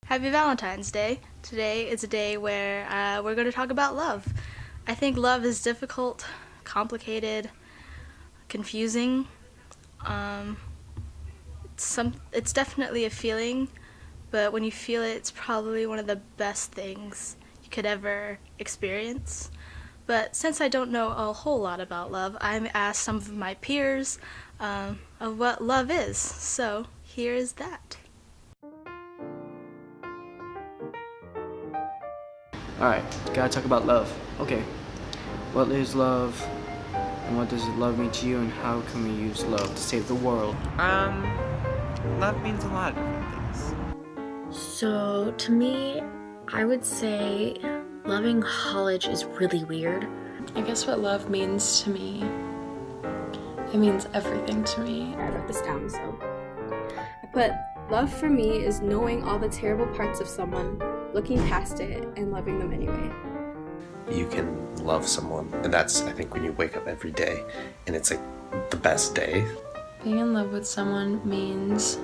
Happy Valentine's Day. Today is a day where we're going to talk about love. I think love is difficult, complicated, confusing. It's definitely a feeling, but when you feel it, it's probably one of the best things you could ever experience. But since I don't know a whole lot about love, I asked some of my peers of what love is. So here is that. Alright, gotta talk about love. Okay, what is love, and what does love mean to you, and how can we use love to save the world? Love means a lot of different things. So, to me, I would say loving college is really weird. I guess what love means to me, it means everything to me. I wrote this down, so. But love for me is knowing all the terrible parts of someone, looking past it, and loving them anyway. You can love someone, and that's, I think, when you wake up every day, and it's like the best day. Being in love with someone means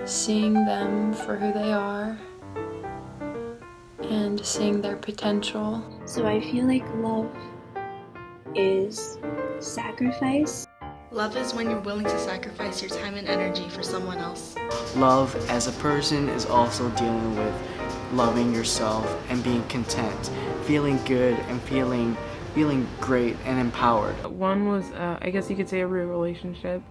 seeing them for who they are and seeing their potential. So I feel like love is sacrifice. Love is when you're willing to sacrifice your time and energy for someone else. Love as a person is also dealing with loving yourself and being content, feeling good and feeling great and empowered. One was, I guess you could say, a real relationship,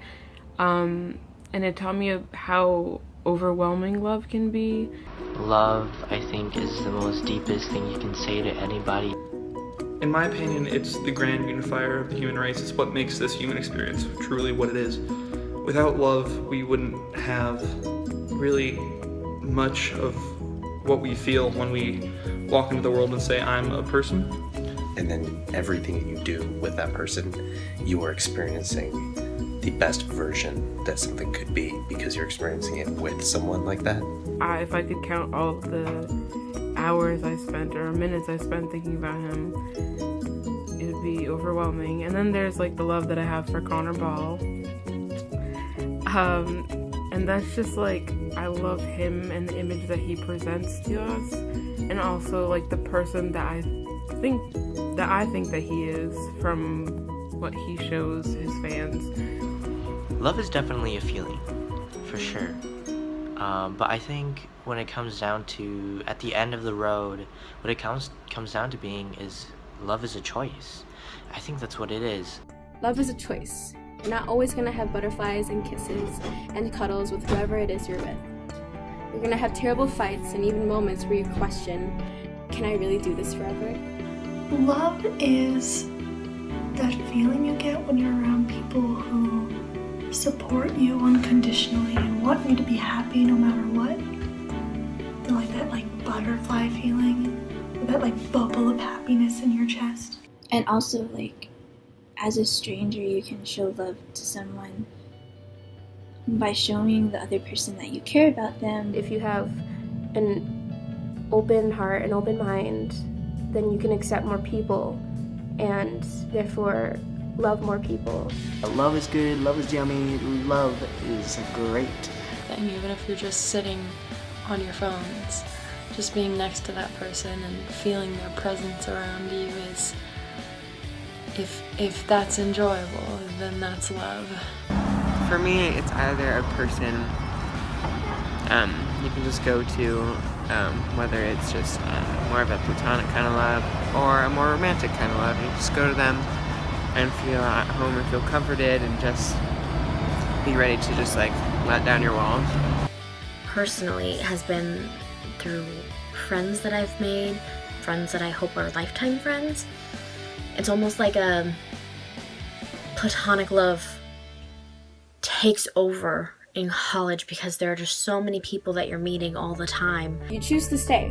and it taught me how overwhelming love can be. Love, I think, is the most deepest thing you can say to anybody. In my opinion, it's the grand unifier of the human race. It's what makes this human experience truly what it is. Without love, we wouldn't have really much of what we feel when we walk into the world and say, I'm a person. And then everything you do with that person, you are experiencing the best version that something could be because you're experiencing it with someone like that. If I could count all of the hours I spent or minutes I spent thinking about him, it would be overwhelming. And then there's like the love that I have for Connor Ball. And that's just like, I love him and the image that he presents to us, and also like the person that I think that he is from what he shows his fans. Love is definitely a feeling, for sure. But I think when it comes down to, at the end of the road, what it comes down to being is love is a choice. I think that's what it is. Love is a choice. You're not always going to have butterflies and kisses and cuddles with whoever it is you're with. You're going to have terrible fights and even moments where you question, can I really do this forever? Love is that feeling you get when you're around people who support you unconditionally and want you to be happy no matter what. They're like that butterfly feeling, or that bubble of happiness in your chest. And also as a stranger, you can show love to someone by showing the other person that you care about them. If you have an open heart, an open mind, then you can accept more people and therefore love more people. Love is good, love is yummy, love is great. And even if you're just sitting on your phones, just being next to that person and feeling their presence around you is, if that's enjoyable, then that's love. For me, it's either a person you can just go to, whether it's just more of a platonic kind of love or a more romantic kind of love. You just go to them and feel at home and feel comforted and just be ready to just let down your walls. Personally, it has been through friends that I've made, friends that I hope are lifetime friends. It's almost like a platonic love takes over in college because there are just so many people that you're meeting all the time. You choose to stay,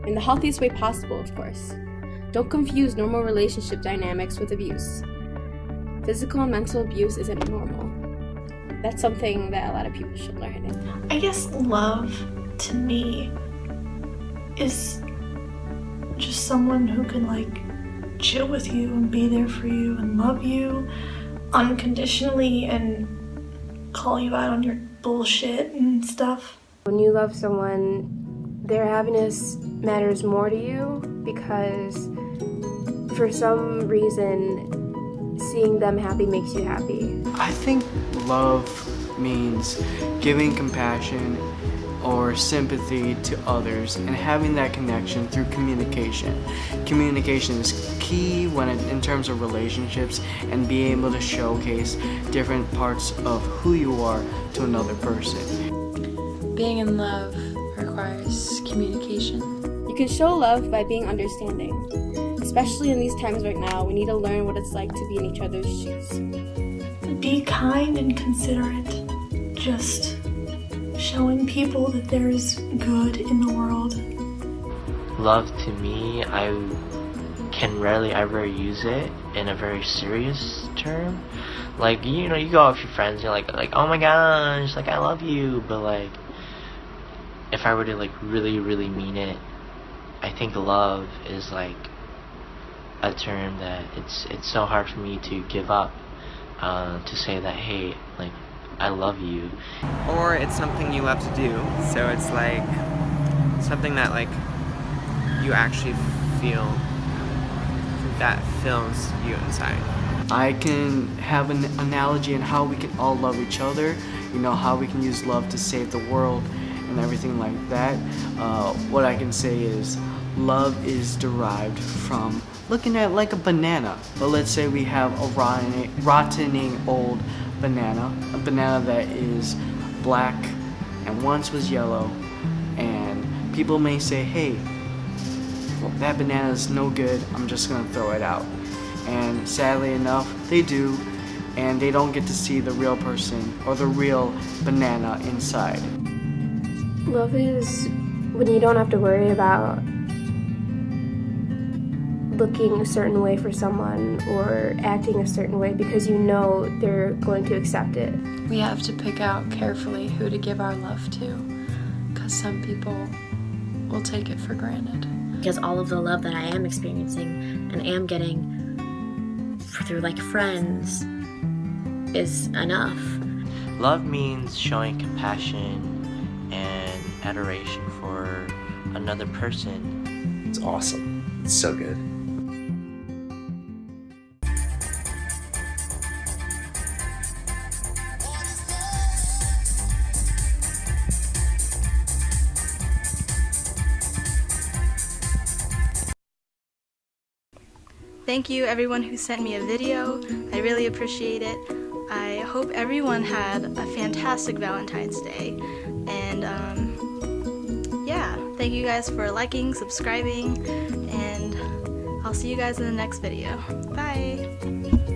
in the healthiest way possible, of course. Don't confuse normal relationship dynamics with abuse. Physical and mental abuse isn't normal. That's something that a lot of people should learn. I guess love, to me, is just someone who can chill with you and be there for you and love you unconditionally and call you out on your bullshit and stuff. When you love someone, their happiness matters more to you because for some reason, seeing them happy makes you happy. I think love means giving compassion or sympathy to others and having that connection through communication. Communication is key in terms of relationships and being able to showcase different parts of who you are to another person. Being in love requires communication. You can show love by being understanding. Especially in these times right now, we need to learn what it's like to be in each other's shoes. Be kind and considerate. Just showing people that there is good in the world. Love to me, I can rarely ever use it in a very serious term. Like, you know, you go out with your friends, you're like, oh my gosh, like, I love you. But like, if I were to like really, really mean it, I think love is like a term that it's so hard for me to give up, to say that, hey, like, I love you. Or it's something you love to do, so it's like something that like you actually feel that fills you inside. I can have an analogy on how we can all love each other, you know, how we can use love to save the world and everything like that. What I can say is love is derived from looking at like a banana. But let's say we have a rottening old banana, a banana that is black and once was yellow, and people may say, hey, well, that banana is no good, I'm just gonna throw it out. And sadly enough, they do, and they don't get to see the real person or the real banana inside. Love is when you don't have to worry about looking a certain way for someone or acting a certain way because you know they're going to accept it. We have to pick out carefully who to give our love to, because some people will take it for granted. Because all of the love that I am experiencing and am getting through like friends is enough. Love means showing compassion and adoration for another person. It's awesome. It's so good. Thank you everyone who sent me a video. I really appreciate it. I hope everyone had a fantastic Valentine's Day. And yeah, thank you guys for liking, subscribing, and I'll see you guys in the next video. Bye!